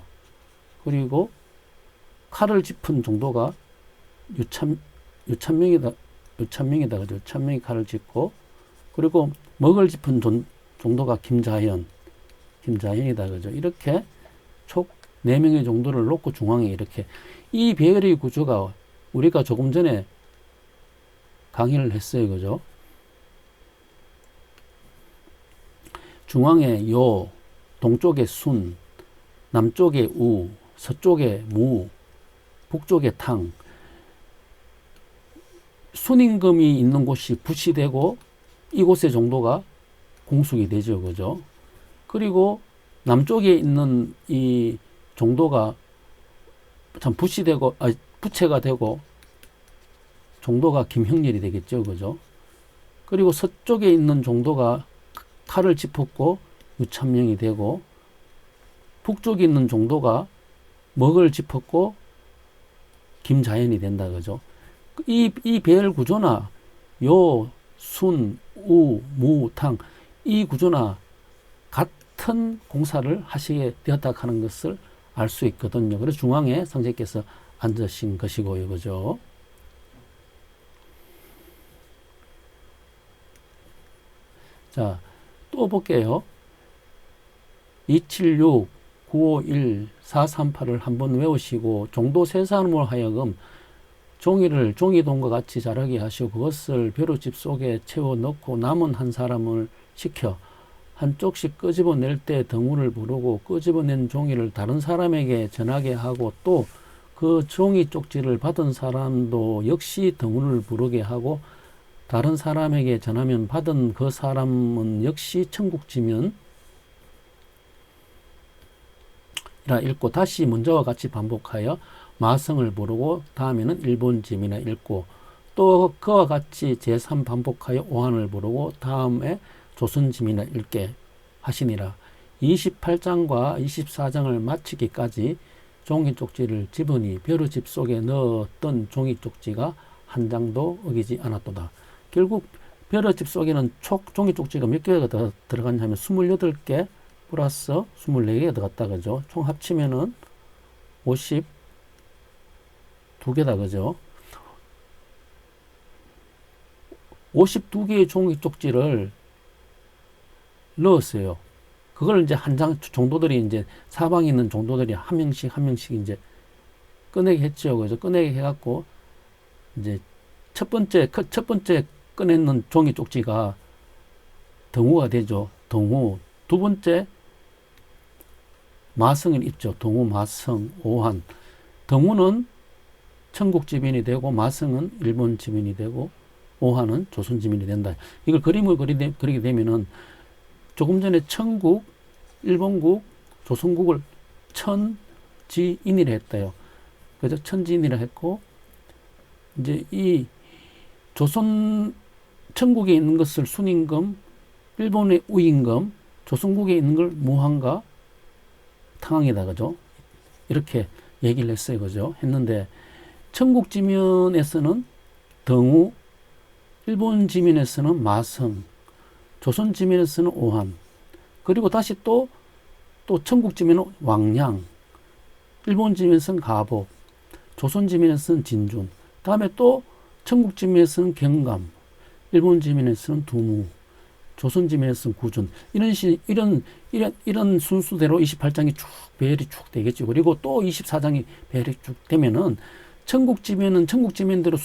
그리고 칼을 짚은 정도가 유찬명이다, 그죠? 유찬명이 칼을 짚고 그리고 먹을 짚은 정도가 김자현이다, 그죠? 이렇게 총 4명의 정도를 놓고 중앙에 이렇게 이 배열의 구조가 우리가 조금 전에 강의를 했어요, 그죠? 중앙에 요, 동쪽에 순, 남쪽에 우, 서쪽에 무, 북쪽에 탕. 순임금이 있는 곳이 붓이 되고 이곳의 정도가 공숙이 되죠, 그죠? 그리고 남쪽에 있는 이 정도가 참 붓이 되고 부채가 되고 정도가 김형렬이 되겠죠, 그죠? 그리고 서쪽에 있는 정도가 칼을 짚었고 유찬명이 되고 북쪽에 있는 정도가 먹을 짚었고 김자연이 된다, 그죠? 이 배열 구조나 요, 순, 우, 무, 탕 이 구조나 같은 공사를 하시게 되었다 하는 것을 알 수 있거든요. 그래서 중앙에 상제께서 앉으신 것이고요, 그죠? 자, 또 볼게요. 276, 951, 438을 한번 외우시고 종도 세 사람으로 하여금 종이를 종이동과 같이 자라게 하시고 그것을 벼룩집 속에 채워 넣고 남은 한 사람을 시켜 한쪽씩 끄집어낼 때 등우를 부르고 끄집어낸 종이를 다른 사람에게 전하게 하고 또 그 종이 쪽지를 받은 사람도 역시 등우를 부르게 하고 다른 사람에게 전하면 받은 그 사람은 역시 천국지면 이라 읽고 다시 먼저와 같이 반복하여 마성을 부르고 다음에는 일본짐이나 읽고 또 그와 같이 제3 반복하여 오한을 부르고 다음에 조선짐이나 읽게 하시니라. 28장과 24장을 마치기까지 종이 쪽지를 집으니 벼룩집 속에 넣었던 종이 쪽지가 한 장도 어기지 않았도다. 결국 벼룩집 속에는 종이 쪽지가 몇 개가 들어갔냐 하면 28개 플러스 24개가 들어갔다, 그죠? 총 합치면은 52개다, 그죠? 52개의 종이 쪽지를 넣었어요. 그걸 이제 한 장 종도들이 이제 사방에 있는 종도들이 한 명씩 이제 꺼내게 했죠. 그래서 꺼내게 해갖고 이제 첫 번째 꺼내는 종이 쪽지가 등호가 되죠. 등호. 두 번째 마성을 입죠. 등호, 마성, 오한. 등호는 천국 지민이 되고 마성은 일본 지민이 되고 오한은 조선 지민이 된다. 이걸 그림을 그리게 되면은 조금 전에 천국, 일본국, 조선국을 천지인이라 했대요. 그래서 천지인이라 했고 이제 이 조선 천국에 있는 것을 순임금, 일본의 우임금, 조선국에 있는 걸 무한과 탕항이다, 그죠? 이렇게 얘기를 했어요, 그죠? 했는데 천국 지면에서는 등우, 일본 지면에서는 마성, 조선 지면에서는 오한, 그리고 다시 또 천국 지면은 왕량, 일본 지면에서는 가복, 조선 지면에서는 진준, 다음에 또 천국 지면에서는 경감, 일본 지면에서는 두무, 조선 지면에서는 구준. 이런 순수대로 28장이 쭉 배열이 쭉 되겠죠. 그리고 또 24장이 배열이 쭉 되면은 천국 지면대로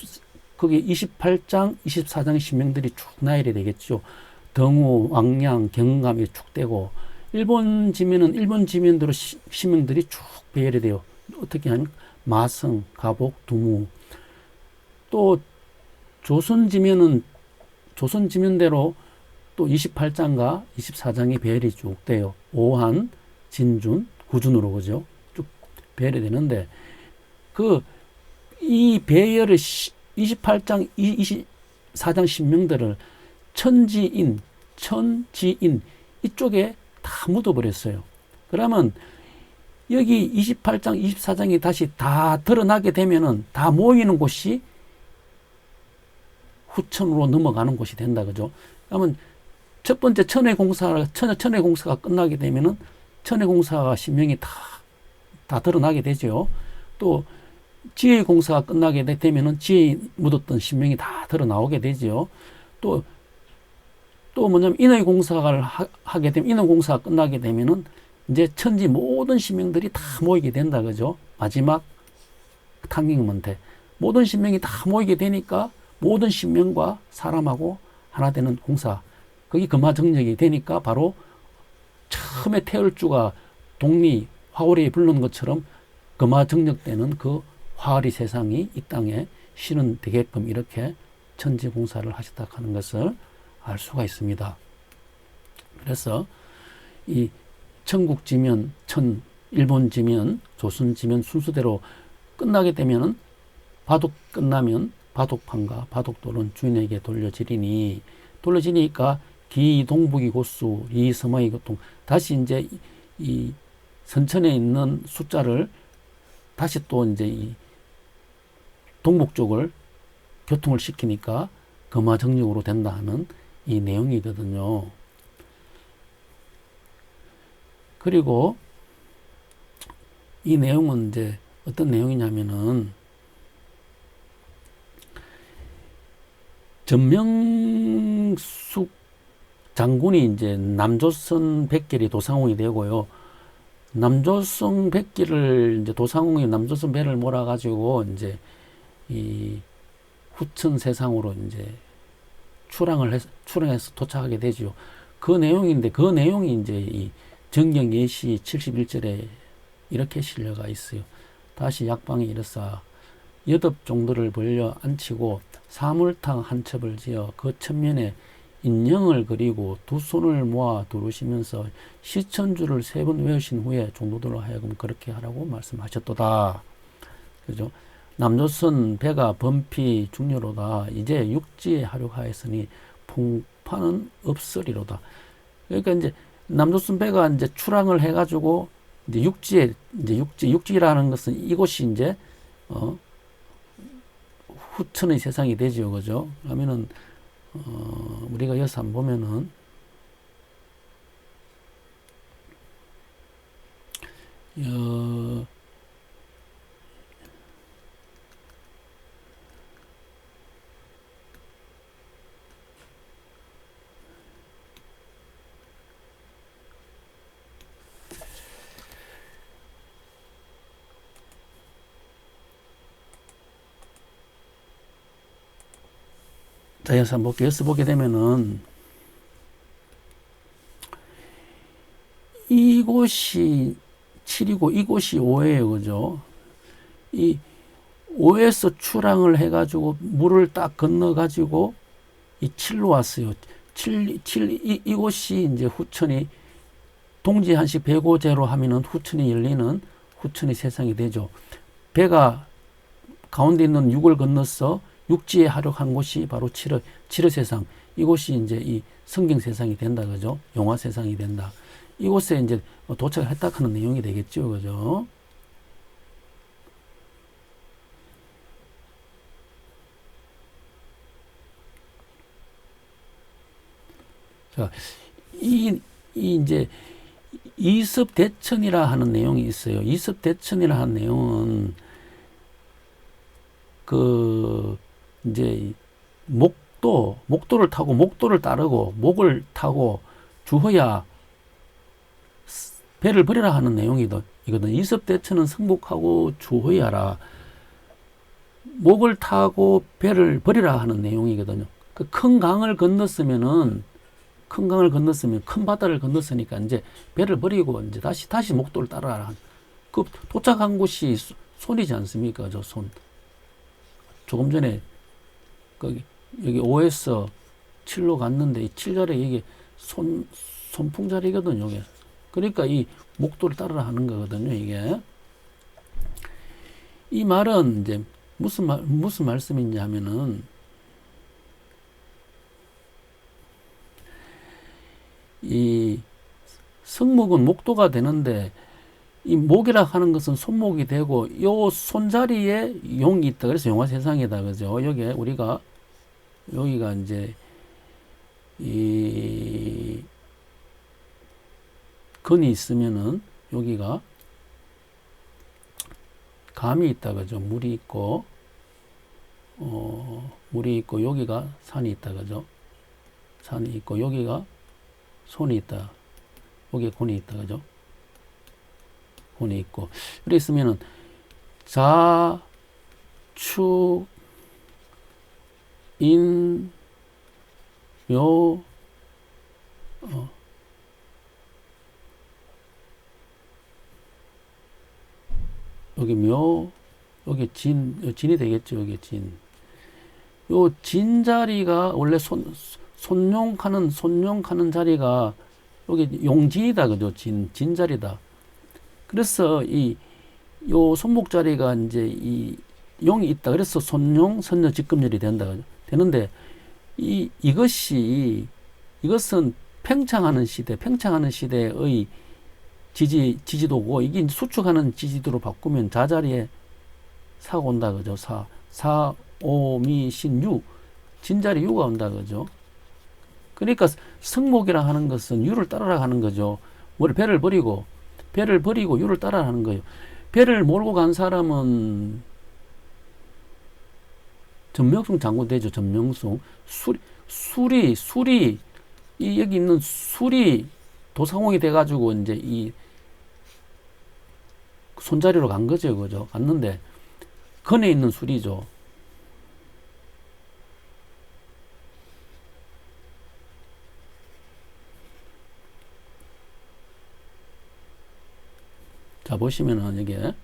거기 28장, 24장의 신명들이 쭉 나열이 되겠죠. 등우, 왕량, 경감이 쭉 되고, 일본 지면대로 신명들이 쭉 배열이 돼요. 어떻게 하면 마성, 가복, 두무. 또 조선 지면대로 또 28장과 24장이 배열이 쭉 돼요. 오한, 진준, 구준으로 그죠? 쭉 배열이 되는데 이 배열의 28장, 24장 신명들을 천지인 이쪽에 다 묻어버렸어요. 그러면 여기 28장, 24장이 다시 다 드러나게 되면은 다 모이는 곳이 후천으로 넘어가는 곳이 된다, 그죠? 그러면 첫 번째 천해공사가 끝나게 되면은 천해공사가 신명이 다 드러나게 되죠. 또 지혜공사가 끝나게 되면은 지혜에 묻었던 신명이 다 드러나오게 되죠. 또 뭐냐면 인의공사를 하게 되면 인의공사가 끝나게 되면은 이제 천지 모든 신명들이 다 모이게 된다, 그죠? 마지막 탕경문태 모든 신명이 다 모이게 되니까 모든 신명과 사람하고 하나 되는 공사, 거기 금화정력이 되니까 바로 처음에 태열주가 독리 화오리에 부르는 것처럼 금화정력되는 그 화오리 세상이 이 땅에 실현되게끔 이렇게 천지공사를 하셨다 하는 것을 알 수가 있습니다. 그래서 이 천국 지면, 일본 지면, 조선 지면 순서대로 끝나게 되면은 바둑 끝나면 바둑판과 바둑돌은 주인에게 돌려지니까 기동북이 고수, 이섬의 교통. 다시 이제 이 선천에 있는 숫자를 다시 또 이제 이 동북 쪽을 교통을 시키니까 금화정력으로 된다 하는 이 내용이거든요. 그리고 이 내용은 이제 어떤 내용이냐면은 전명숙 장군이 이제 남조선 백길이 도상홍이 되고요. 남조선 백길을 이제 도상홍이 남조선 배를 몰아가지고 이제 이 후천 세상으로 이제 출항해서 도착하게 되죠. 그 내용인데 그 내용이 이제 이 정경 예시 71절에 이렇게 실려가 있어요. 다시 약방이 이르사 여덟 종들을 벌려 앉히고 사물탕 한 첩을 지어 그 첩면에 인형을 그리고 두 손을 모아 두르시면서 시천주를 3번 외우신 후에 종도들로 하여금 그렇게 하라고 말씀하셨도다. 그죠? 남조선 배가 범피 중요로다. 이제 육지에 하류하였으니 풍파는 없으리로다. 그러니까 이제 남조선 배가 이제 출항을 해가지고 이제 육지라는 것은 이곳이 이제 후천의 세상이 되죠, 그죠? 그러면은 우리가 여기서 한번 보면은 자, 여기서 볼게요. 여기서 보게 되면은 이곳이 7이고 이곳이 5예요. 그죠? 이 5에서 출항을 해가지고 물을 딱 건너가지고 이 7로 왔어요. 이곳이 이제 후천이 동지 한시 배고제로 하면은 후천이 열리는 후천의 세상이 되죠. 배가 가운데 있는 육을 건너서 육지에 하려한 곳이 바로 칠의 세상. 이곳이 이제 이 성경 세상이 된다. 그죠? 영화 세상이 된다. 이곳에 이제 도착을 했다 하는 내용이 되겠죠. 그죠? 자, 이제 이습대천이라 하는 내용이 있어요. 이습대천이라 하는 내용은 이제 목도를 타고 목도를 따르고 목을 타고 주어야 배를 버리라 하는 내용이거든. 이습대천은 승복하고 주어야라. 목을 타고 배를 버리라 하는 내용이거든요. 그 큰 강을 건넜으면 큰 바다를 건넜으니까 이제 배를 버리고 이제 다시 목도를 따라라. 그 도착한 곳이 손이지 않습니까? 저 손. 조금 전에 여기 5에서 7로 갔는데 이 7자리 이게 손풍자리거든요. 이게. 그러니까 이 목도를 따르라 하는 거거든요. 이게. 이 말은 이제 무슨 말씀이냐 하면은 이 성목은 목도가 되는데 이 목이라 하는 것은 손목이 되고 요 손자리에 용이 있다. 그래서 용화 세상이다. 그죠? 여기가 이제 이 근이 있으면은 여기가 감이 있다. 그죠? 물이 있고 여기가 산이 있다. 그죠? 산이 있고 여기가 손이 있다. 여기에 곤이 있다. 그죠? 곤이 있고. 이렇게 있으면은 자, 추, 인, 묘, 여기 묘, 여기 진이 되겠죠. 여기 진. 요 진 자리가 원래 손용하는 자리가 여기 용진이다. 그죠? 진 자리다. 그래서 요 손목 자리가 이제 이 용이 있다. 그래서 손용, 선녀, 직금열이 된다. 그죠? 되는데 이것은 팽창하는 시대의 지지도고 이게 수축하는 지지도로 바꾸면 자자리에 사가 온다. 그죠? 사, 오, 미, 신, 유. 진자리 유가 온다. 그죠? 그러니까 성목이라 하는 것은 유를 따라라 하는 거죠. 배를 버리고 유를 따라라 하는 거예요. 배를 몰고 간 사람은 전명숭 장군 되죠. 전명숭. 술이 여기 있는 술이 도사공이 돼가지고 이제 이 손자리로 간 거죠. 그죠? 갔는데 건에 있는 술이죠. 자, 보시면은 이게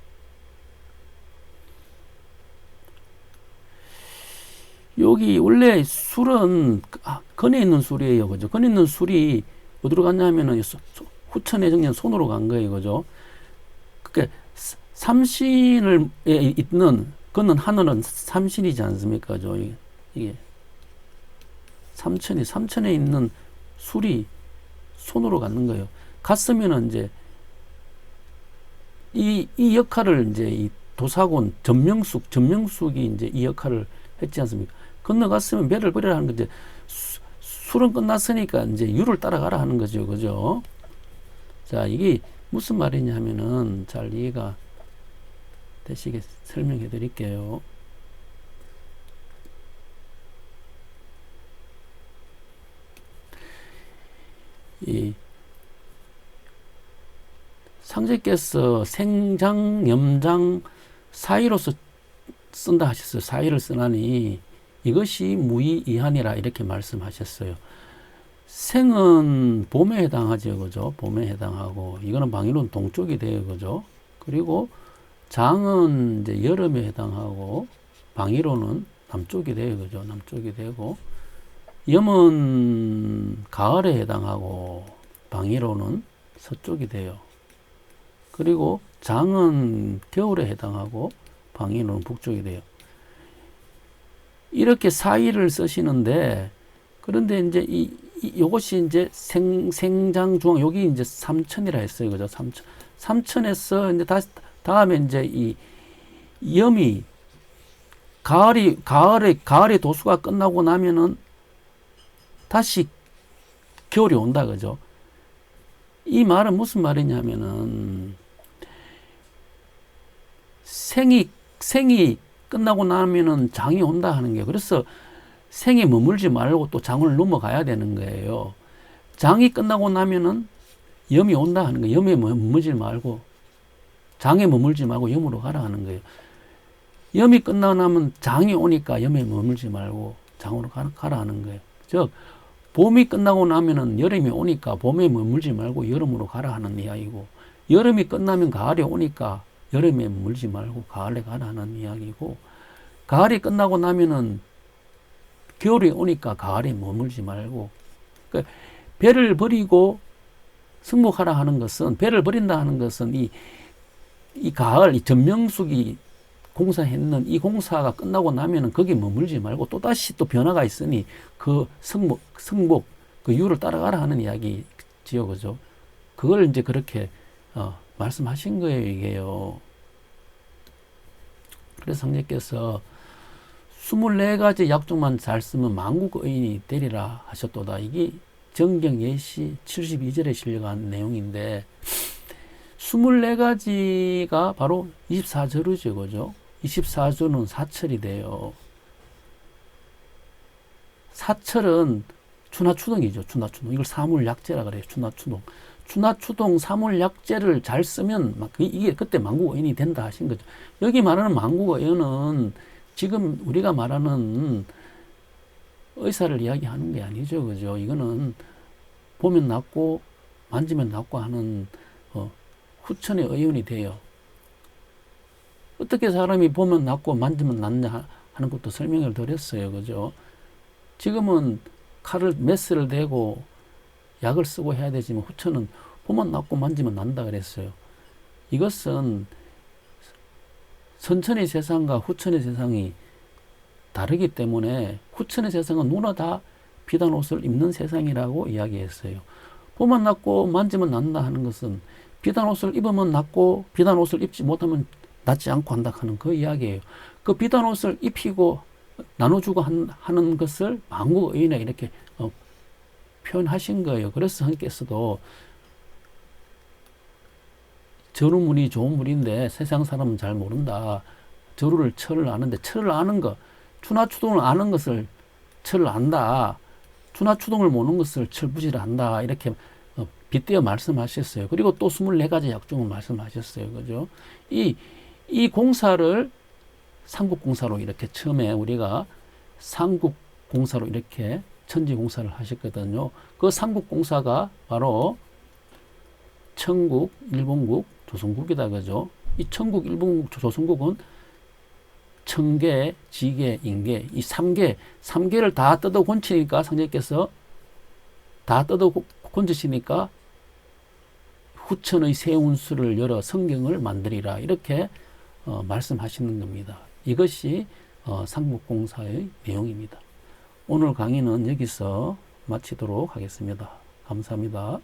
여기 원래 술은 건에 있는 술이에요. 그죠? 건에 있는 술이 어디로 갔냐면은 후천의 정년 손으로 간 거예요. 그죠? 그러니까 삼신에 있는 건은 하늘은 삼신이지 않습니까? 그죠? 이게 삼천에 있는 술이 손으로 갖는 거예요. 갔으면은 이제 이 역할을 이제 이 도사곤 전명숙이 이제 이 역할을 했지 않습니까? 건너갔으면 배를 버리라 하는 거지. 술은 끝났으니까 이제 유를 따라가라 하는 거죠. 그죠? 자, 이게 무슨 말이냐 하면은 잘 이해가 되시게 설명해 드릴게요. 이 상제께서 생장, 염장, 사이로서 쓴다 하셨어요. 사이를 쓰나니 이것이 무의이한이라 이렇게 말씀하셨어요. 생은 봄에 해당하죠, 그죠? 봄에 해당하고, 이거는 방위로는 동쪽이 돼요, 그죠? 그리고 장은 이제 여름에 해당하고, 방위로는 남쪽이 돼요, 그죠? 남쪽이 되고, 염은 가을에 해당하고, 방위로는 서쪽이 돼요. 그리고 장은 겨울에 해당하고, 방위로는 북쪽이 돼요. 이렇게 사이를 쓰시는데, 그런데 이제 요것이 이제 생장중앙, 여기 이제 삼천이라 했어요. 그죠? 삼천에서 이제 다음에 이제 이 염이 가을의 도수가 끝나고 나면은 다시 겨울이 온다. 그죠? 이 말은 무슨 말이냐면은 생이 끝나고 나면은 장이 온다 하는 게, 그래서 생에 머물지 말고 또 장을 넘어가야 되는 거예요. 장이 끝나고 나면은 염이 온다 하는 거예요. 염에 머물지 말고, 장에 머물지 말고 염으로 가라 하는 거예요. 염이 끝나고 나면 장이 오니까 염에 머물지 말고 장으로 가라 하는 거예요. 즉, 봄이 끝나고 나면은 여름이 오니까 봄에 머물지 말고 여름으로 가라 하는 이야기고, 여름이 끝나면 가을이 오니까 여름에 머물지 말고 가을에 가라 하는 이야기고, 가을이 끝나고 나면은 겨울이 오니까 가을에 머물지 말고, 그러니까 배를 버리고 승복하라 하는 것은, 배를 버린다 하는 것은 이 가을, 이 전명숙이 공사했는 이 공사가 끝나고 나면은 거기 머물지 말고 또다시 또 변화가 있으니 그 승복, 그 유를 따라가라 하는 이야기지요. 그죠? 그걸 이제 그렇게, 말씀하신 거예요, 이게요. 그래서 성령께서 24가지 약종만 잘 쓰면 만국의인이 되리라 하셨도다. 이게 정경 예시 72절에 실려간 내용인데, 24가지가 바로 24절이죠. 그죠? 24절은 사철이 돼요. 사철은 추나추동이죠. 추나추동. 이걸 사물약제라 그래요. 추나추동. 추나추동 사물약제를 잘 쓰면 이게 그때 만국의인이 된다 하신 거죠. 여기 말하는 만국의인은 지금 우리가 말하는 의사를 이야기하는 게 아니죠. 그죠? 이거는 보면 낫고 만지면 낫고 하는 후천의 의원이 돼요. 어떻게 사람이 보면 낫고 만지면 낫냐 하는 것도 설명을 드렸어요. 그죠? 지금은 칼을 메스를 대고 약을 쓰고 해야 되지만 후천은 보면 낫고 만지면 난다 그랬어요. 이것은 선천의 세상과 후천의 세상이 다르기 때문에 후천의 세상은 누구나 다 비단 옷을 입는 세상이라고 이야기했어요. 보면 낫고 만지면 난다 하는 것은 비단 옷을 입으면 낫고 비단 옷을 입지 못하면 낫지 않고 한다 하는 그 이야기예요. 그 비단 옷을 입히고 나눠주고 하는 것을 만국의인에 이렇게 표현하신 거예요. 그래서 하나님께서도 저루문이 좋은 물인데 세상 사람은 잘 모른다. 저루를 철을 아는데 철을 아는 것, 추나추동을 아는 것을 철을 안다. 추나추동을 모르는 것을 철부지를 한다. 이렇게 빗대어 말씀하셨어요. 그리고 또 24가지 약종을 말씀하셨어요. 그죠? 이 공사를 삼국공사로 이렇게 처음에 우리가 삼국공사로 이렇게 천지공사를 하셨거든요. 그 삼국공사가 바로 천국, 일본국, 조선국이다. 그죠? 이 천국, 일본국, 조선국은 천계, 지계, 인계, 이 3개를 다 뜯어 건치니까 성령께서 다 뜯어 건지시니까 후천의 새 운수를 열어 성경을 만들이라 이렇게 말씀하시는 겁니다. 이것이 삼국공사의 내용입니다. 오늘 강의는 여기서 마치도록 하겠습니다. 감사합니다.